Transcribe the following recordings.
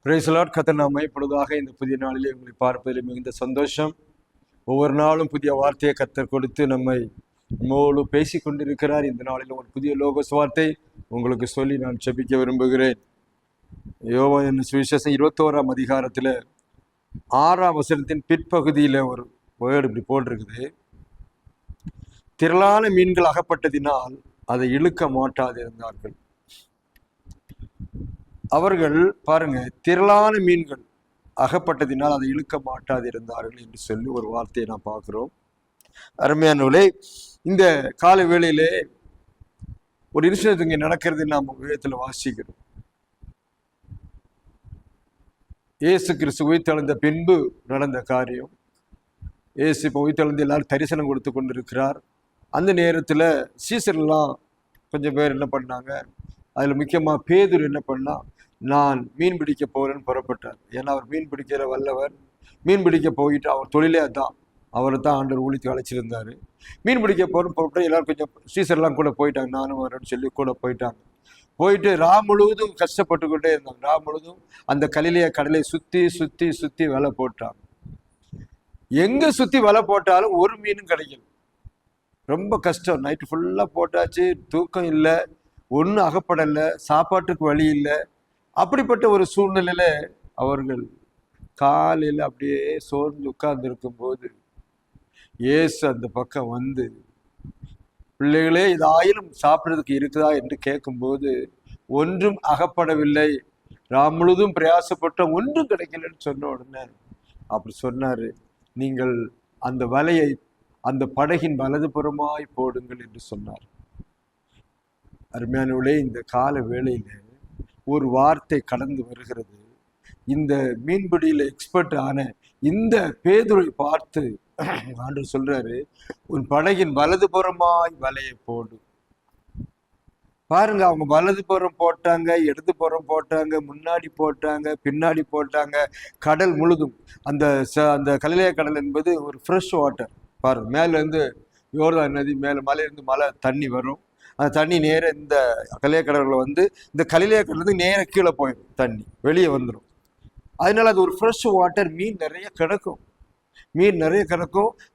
Praise the Lord. கர்த்தர் நாம இப்பொழுதாக இந்த புதிய நாளிலே உங்களை பார்ப்பதில் மிகுந்த சந்தோஷம். ஒவ்வொரு நாளும் புதிய வார்த்தையை கர்த்தர் கொடுத்து நம்மோடு பேசி கொண்டிருக்கிறார். இந்த நாளில் ஒரு புதிய லோகஸ் வார்த்தை உங்களுக்கு சொல்லி நான் ஜெபிக்க விரும்புகிறேன். யோவான் சுவிசேஷம் 21ஆம் அதிகாரத்தில் 6ஆம் வசனத்தின் பிற்பகுதியில் ஒரு வேர்டு இப்படி போட்டிருக்குது. திரளான மீன்கள் அகப்பட்டதினால் அதை இழுக்க மாட்டாதிருந்தார்கள். அவர்கள் பாருங்க, திரளான மீன்கள் அகப்பட்டதினால் அதை இழுக்க மாட்டாதிருந்தார்கள் என்று சொல்லி ஒரு வார்த்தையை நான் பார்க்கிறோம். அருமையானவர்களே, இந்த கால வேளையிலே ஒரு இன்சிடென்ட் இங்கே நடக்கிறது நாம் வேதத்தில் வாசிக்கிறோம். இயேசு கிறிஸ்து உயிர்த்தெழுந்த பின்பு நடந்த காரியம். இயேசு இப்போ உயிர்த்தெழுந்து எல்லாரும் தரிசனம் கொடுத்து கொண்டிருக்கிறார். அந்த நேரத்தில் சீசர்லாம் கொஞ்சம் பேர் என்ன பண்ணாங்க, அதில் முக்கியமாக பேதுரு என்ன பண்ணா, நான் மீன் பிடிக்க போகிறேன்னு புறப்பட்டார். ஏன்னா அவர் மீன் பிடிக்கிற வல்லவர். மீன் பிடிக்க போயிட்டு அவர் தொழிலே அதான், அவரை தான் ஆண்டவர் ஊழித்து அழைச்சிருந்தார். மீன் பிடிக்க போகிறேன்னு புறப்பட்டு எல்லாரும் கொஞ்சம் சீசர்லாம் கூட போயிட்டாங்க, நானும் வரேன்னு சொல்லி கூட போயிட்டாங்க. போயிட்டு ரா முழுவதும் கஷ்டப்பட்டு கொண்டே இருந்தாங்க. ரா முழுவதும் அந்த கலிலேய கடலை சுற்றி சுற்றி சுற்றி வலை போட்டாங்க. எங்கே சுற்றி வலை போட்டாலும் ஒரு மீனும் கிடைக்கல. ரொம்ப கஷ்டம். நைட்டு ஃபுல்லாக போட்டாச்சு, தூக்கம் இல்லை, ஒன்றும் அகப்படலை, சாப்பாட்டுக்கு வழி இல்லை. அப்படிப்பட்ட ஒரு சூழ்நிலையில் அவர்கள் காலையில் அப்படியே சோர்ந்து உட்கார்ந்துருக்கும் போது இயேசு அந்த பக்கம் வந்து, பிள்ளைகளே இதாயிலும் சாப்பிட்றதுக்கு இருக்குதா என்று கேட்கும்போது ஒன்றும் அகப்படவில்லை, நான் முழுதும் பிரயாசப்பட்ட ஒன்றும் கிடைக்கலன்னு சொன்ன உடனே அப்படி சொன்னார், நீங்கள் அந்த வலையை அந்த படகின் வலதுபுறமாய் போடுங்கள் என்று சொன்னார். அருமையானவர்களே, இந்த கால வேளையில் ஒரு வார்த்தை கடந்து வருகிறது. இந்த மீன்பிடியில் எக்ஸ்பர்ட் ஆன இந்த பேதுரை பார்த்து ஆண்டவர் சொல்றாரு, உன் படகின் வலதுபுறமாய் வலையை போடு. பாருங்க, அவங்க வலதுபுறம் போட்டாங்க, இடதுபுறம் போட்டாங்க, முன்னாடி போட்டாங்க, பின்னாடி போட்டாங்க. கடல் முழுதும் அந்த கலிலேய கடல் என்பது ஒரு ஃப்ரெஷ் வாட்டர். பாருங்க, மேலேருந்து யோர்தான் நதி மேலே மலையிலேருந்து மழை தண்ணி வரும். அந்த தண்ணி நேர இந்த கலிலேய கடலில் வந்து இந்த கலிலேய கடல் நேர கீழே போயிடும், தண்ணி வெளியே வந்துடும். அதனால அது ஒரு ஃப்ரெஷ் வாட்டர். மீன் நிறைய கிடக்கும்,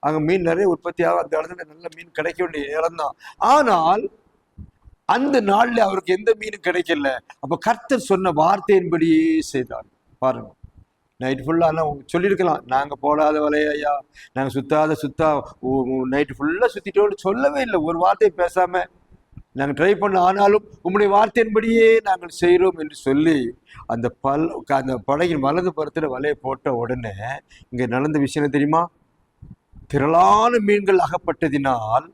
அங்கே மீன் நிறைய உற்பத்தி ஆகும். அந்த இடத்துல நல்ல மீன் கிடைக்க வேண்டிய இடம் தான். ஆனால் அந்த நாள்ல அவருக்கு எந்த மீனும் கிடைக்கல. அப்ப கர்த்தர் சொன்ன வார்த்தையின்படியே செய்தார். பாருங்க, நைட்டு ஃபுல்லாக சொல்லியிருக்கலாம், நாங்கள் போடாத வலையா, நாங்கள் சுத்தா நைட்டு ஃபுல்லாக சுற்றிட்டோன்னு சொல்லவே இல்லை. ஒரு வார்த்தையை பேசாமல் நாங்கள் ட்ரை பண்ண, ஆனாலும் உங்களுடைய வார்த்தையின்படியே நாங்கள் செய்கிறோம் என்று சொல்லி அந்த படகின் வலது புறத்தில் வலையை போட்ட உடனே இங்கே நடந்த விஷயம் தெரியுமா? திரளான மீன்கள் அகப்பட்டதினால்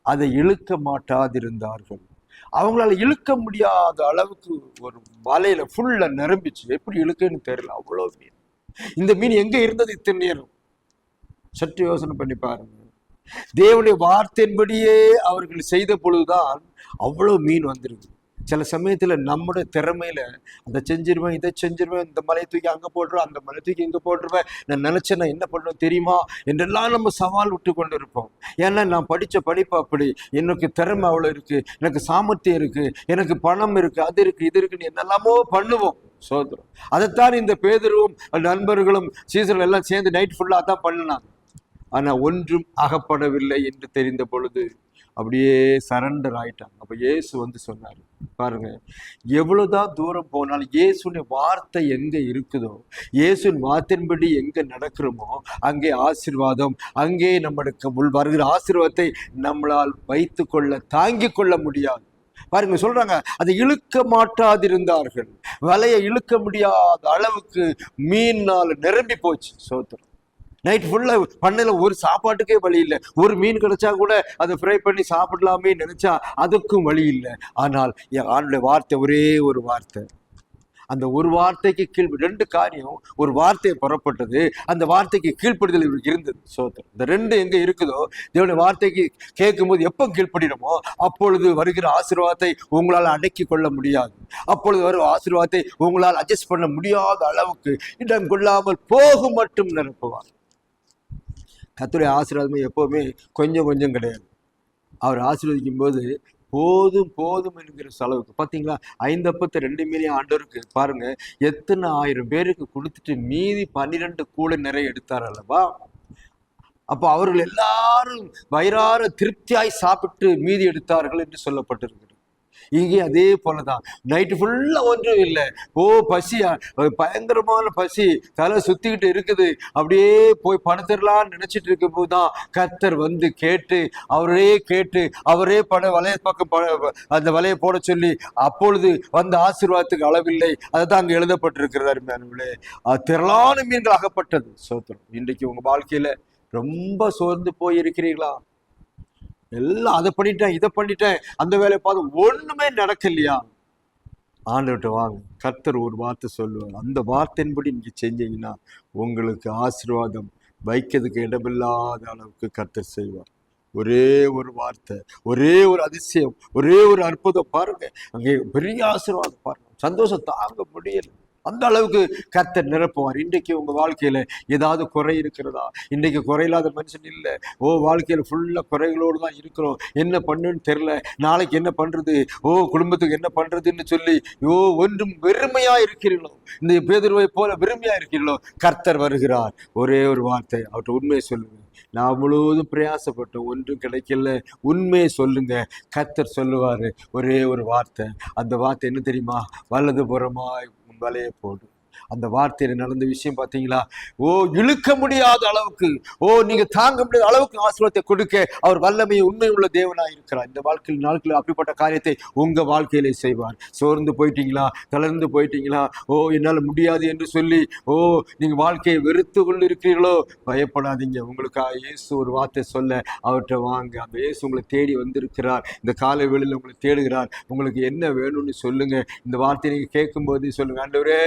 அதை இழுக்க மாட்டாதிருந்தார்கள். அவங்களால இழுக்க முடியாத அளவுக்கு ஒரு வலையில ஃபுல்லா நிரம்பிச்சு. எப்படி இழுக்குன்னு தெரியல, அவ்வளோ மீன். இந்த மீன் எங்க இருந்தது இத்தனை நேரம்? சற்று யோசனை பண்ணி பாருங்க. தேவனுடைய வார்த்தையின்படியே அவர்கள் செய்த பொழுதுதான் அவ்வளோ மீன் வந்திருக்கு. சில சமயத்துல நம்முடைய திறமையில அதை செஞ்சிருவேன், இதை செஞ்சிருவேன், இந்த மலையை தூக்கி அங்கே போட்டுருவேன், அந்த மலை தூக்கி இங்கே போட்டுருவேன், நான் நினைச்சேன் நான் என்ன பண்ணுவேன் தெரியுமா என்றெல்லாம் நம்ம சவால் விட்டு கொண்டு இருப்போம். ஏன்னா நான் படித்த படிப்பு அப்படி, எனக்கு திறமை அவ்வளோ இருக்கு, எனக்கு சாமர்த்தியம் இருக்கு, எனக்கு பணம் இருக்கு, அது இருக்கு, இது இருக்குன்னு என்னெல்லாமோ பண்ணுவோம். சோதரம். அதைத்தான் இந்த பேதுருவும் நண்பர்களும் சீசர்கள் எல்லாம் சேர்ந்து நைட் ஃபுல்லாக தான் பண்ணினாங்க. ஆனால் ஒன்றும் அகப்படவில்லை என்று தெரிந்த பொழுது அப்படியே சரண்டர் ஆயிட்டாங்க. அப்போ இயேசு வந்து சொன்னார், பாருங்க, எவ்வளவுதான் தூரம் போனாலும் இயேசுடைய வார்த்தை எங்க இருக்குதோ, இயேசுவின் வார்த்தையின்படி எங்க நடக்கிறோமோ அங்கே ஆசீர்வாதம், அங்கே நம்மளுக்கு வருகிற ஆசீர்வாதத்தை நம்மளால் வைத்து கொள்ள தாங்கி கொள்ள முடியாது. பாருங்க, சொல்றாங்க, அதை இழுக்க மாட்டாதிருந்தார்கள். வலையை இழுக்க முடியாத அளவுக்கு மீனால் நிரம்பி போச்சு. சோத்திரம். நைட் ஃபுல்லாக பண்ணல, ஒரு சாப்பாட்டுக்கே வழி இல்லை. ஒரு மீன் கிடைச்சா கூட அதை ஃப்ரை பண்ணி சாப்பிடலாமே நினைச்சா அதுக்கும் வழி இல்லை. ஆனால் என் ஆண்டுடைய வார்த்தை ஒரே ஒரு வார்த்தை. அந்த ஒரு வார்த்தைக்கு ரெண்டு காரியம். ஒரு வார்த்தையை புறப்பட்டது, அந்த வார்த்தைக்கு கீழ்ப்படுதல் இவருக்கு இருந்தது. சோத்திரம். இந்த ரெண்டு எங்க இருக்குதோ, தேவனுடைய வார்த்தைக்கு கேட்கும்போது எப்போ கீழ்ப்படினமோ அப்பொழுது வருகிற ஆசீர்வாதத்தை உங்களால் அடக்கி கொள்ள முடியாது. அப்பொழுது வரும் ஆசீர்வாதத்தை உங்களால் அட்ஜஸ்ட் பண்ண முடியாத அளவுக்கு இடம் கொள்ளாமல் போகும் மட்டும் நிரப்புவார். கர்த்தருடைய ஆசீர்வாதமே எப்போவுமே கொஞ்சம் கொஞ்சம் கிடையாது. அவர் ஆசீர்வதிக்கும் போது போதும் போதும் என்கிற அளவுக்கு பாத்தீங்களா, 5 அப்பத்தை 2 மீனையும் ஆண்டவருக்கு பாருங்க எத்தனை 1000 பேருக்கு கொடுத்துட்டு மீதி 12 கூடை நிறைய எடுத்தார் அல்லவா. அப்போ அவர்கள் எல்லாரும் வயிறார திருப்தியாய் சாப்பிட்டு மீதி எடுத்தார்கள் என்று சொல்லப்பட்டிருக்கிறது. இங்கே அதே போலதான், நைட்டு ஃபுல்லா ஒன்றும் இல்லை, பசியா, பயங்கரமான பசி, தலை சுத்திக்கிட்டு இருக்குது, அப்படியே போய் படுத்துடலான்னு நினைச்சிட்டு இருக்கும் போதுதான் கர்த்தர் வந்து கேட்டு அவரே வலைய பக்கம் அந்த வலையை போட சொல்லி அப்பொழுது வந்த ஆசீர்வாதத்துக்கு அளவில்லை. அதுதான் அங்க எழுதப்பட்டிருக்கிறது அருமையானவர்களே. திரளான மீன்கள் அகப்பட்டது. சோத்திரம். இன்றைக்கு உங்க வாழ்க்கையில ரொம்ப சோர்ந்து போயிருக்கிறீங்களா? எல்லாம் அதை பண்ணிட்டேன், இதை பண்ணிட்டேன், அந்த வேலையை பார்த்து ஒண்ணுமே நடக்கலையா? ஆண்டுகிட்ட வாங்க, கர்த்தர் ஒரு வார்த்தை சொல்லுவார். அந்த வார்த்தையின்படி நீங்க செஞ்சீங்கன்னா உங்களுக்கு ஆசீர்வாதம் வைக்கிறதுக்கு இடமில்லாத அளவுக்கு கர்த்தர் செய்வார். ஒரே ஒரு வார்த்தை, ஒரே ஒரு அதிசயம், ஒரே ஒரு அற்புதம் பாருங்க, அங்கே பெரிய ஆசீர்வாதம் பாருங்க, சந்தோஷம் தாங்க முடியல. அந்த அளவுக்கு கர்த்தர் நிரப்புவார். இன்றைக்கு உங்க வாழ்க்கையில ஏதாவது குறை இருக்கிறதா? இன்றைக்கு குறையில்லாத மனுஷன் இல்லை. வாழ்க்கையில ஃபுல்லா குறைகளோடு தான் இருக்கிறோம். என்ன பண்ணுன்னு தெரியல, நாளைக்கு என்ன பண்றது, குடும்பத்துக்கு என்ன பண்றதுன்னு சொல்லி ஒன்றும் வெறுமையா இருக்கிறீர்களோ, இந்த பேதுருவை போல வெறுமையா இருக்கிறீர்களோ, கர்த்தர் வருகிறார். ஒரே ஒரு வார்த்தை, அவர்கிட்ட உண்மையை சொல்லுங்க. நான் முழுவதும் பிரயாசப்பட்டோம், ஒன்றும் கிடைக்கல, உண்மையை சொல்லுங்க. கர்த்தர் சொல்லுவாரு ஒரே ஒரு வார்த்தை. அந்த வார்த்தை என்ன தெரியுமா? வலது புறமாய் வலையை போடு. அந்த வார்த்தையில நடந்த விஷயம் பார்த்தீங்களா? இழுக்க முடியாத அளவுக்கு, நீங்க தாங்க முடியாத அளவுக்கு ஆசீர்வாதத்தை கொடுக்க அவர் வல்லமை உண்மை உள்ள தேவனாய் இருக்கிறார். இந்த வாழ்க்கையில் நாட்களில் அப்படிப்பட்ட காரியத்தை உங்க வாழ்க்கையிலே செய்வார். சோர்ந்து போயிட்டீங்களா? தளர்ந்து போயிட்டீங்களா? என்னால் முடியாது என்று சொல்லி நீங்க வாழ்க்கையை வெறுத்து கொண்டு இருக்கிறீர்களோ? பயப்படாதீங்க. உங்களுக்காக இயேசு ஒரு வார்த்தை சொல்ல அவர்கிட்ட வாங்க. அந்த இயேசு உங்களை தேடி வந்திருக்கிறார். இந்த காலை வேளையில் உங்களை தேடுகிறார். உங்களுக்கு என்ன வேணும்னு சொல்லுங்க. இந்த வார்த்தையை நீங்க கேட்கும் போது சொல்லுங்க, ஆண்டவரே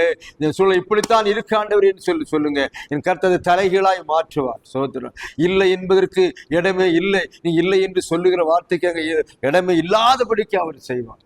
இப்படித்தான் இருக்கு ஆண்டவரேன்னு சொல்லுங்க. என் கர்த்தர் தலைகீழாய் மாற்றுவார். சோதரம். இல்லை என்பதற்கு இடமே இல்லை. நீ இல்லை என்று சொல்லுகிற வார்த்தைக்காக இடமே இல்லாதபடிக்கு அவர் செய்வார்.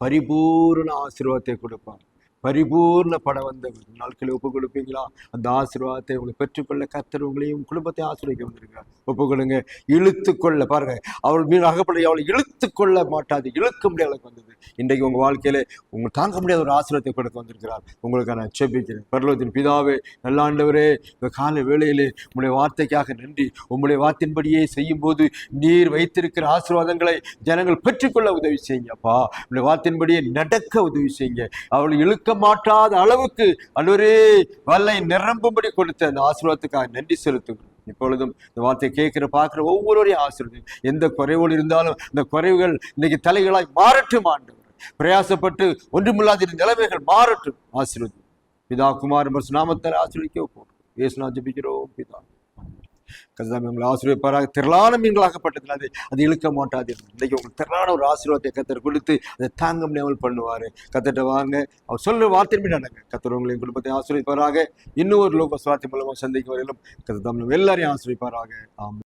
பரிபூர்ண ஆசீர்வாதத்தை கொடுப்பார். பரிபூர்ண படம் வந்தவர். நாட்களை ஒப்பு கொடுப்பீங்களா? அந்த ஆசீர்வாதத்தை உங்களை பெற்றுக்கொள்ள கர்த்தர் உங்களையும் குடும்பத்தை ஆசீர்வதிக்க வந்திருக்கார். ஒப்பு கொடுங்க. இழுத்து கொள்ள பாருங்க, அவள் மீன் அகப்பட அவளை இழுத்து கொள்ள மாட்டாது, இழுக்க முடியாத வந்தது. இன்றைக்கு உங்க வாழ்க்கையில உங்க தாங்க முடியாத ஒரு ஆசீர்வாதத்தை கொடுக்க வந்திருக்கிறார். உங்களுக்கு நான் செபிக்கிறேன். பரலோகத்தின் பிதாவே, நல்ல ஆண்டவரே, இந்த கால வேளையிலே உங்களுடைய வார்த்தைக்காக நன்றி. உங்களுடைய வார்த்தையின்படியே செய்யும் போது நீர் வைத்திருக்கிற ஆசீர்வாதங்களை ஜனங்கள் பெற்றுக்கொள்ள உதவி செய்யுங்க. அப்பா, உங்களுடைய வார்த்தையின்படியே நடக்க உதவி செய்யுங்க. அவளை இழுக்க மாட்டாத அளவுக்கு அன்றுவரே வல்லை நிரம்பும்படி கொடுத்த அந்த ஆசீர்வாதத்துக்காக நன்றி செலுத்துகிறோம். இப்பொழுதும் இந்த வார்த்தையை கேட்கிற பார்க்கிற ஒவ்வொருவரையும் ஆசீர்வதி. எந்த குறைவோடு இருந்தாலும் இந்த குறைவுகள் இன்னைக்கு தலைகளாய் மாறட்டும். ஆண்டவர், பிரயாசப்பட்டு ஒன்றுமில்லாத நிலைமைகள் மாறட்டும். ஆசீர்வதி. பிதா குமார் நாமத்தால் ஆசீர்வதிக்க போகிறோம். இயேசுநாமத்தில் ஜெபிக்கிறோம் பிதா. கர்த்தர் உங்களை ஆசீர்வதிப்பாராக. திரளான மீன்களாகப்பட்டதில் அது இழுக்க மாட்டாது. இன்னைக்கு உங்களுக்கு திரளான ஒரு ஆசீர்வாதத்தை கர்த்தர் கொடுத்து அதை தாங்க முடியாமல் பண்ணுவார். கர்த்தர்ட்ட வாங்க, அவர் சொல்ற வார்த்தையின்படி நடங்க. கர்த்தர் உங்களையும் குடும்பத்தை ஆசீர்வதிப்பாராக. இன்னும் ஒரு லோக சுவார்த்தை மூலமாக சந்திக்க வரையிலும் கர்த்தர் எல்லாரையும் ஆசீர்வதிப்பாராக. ஆமென்.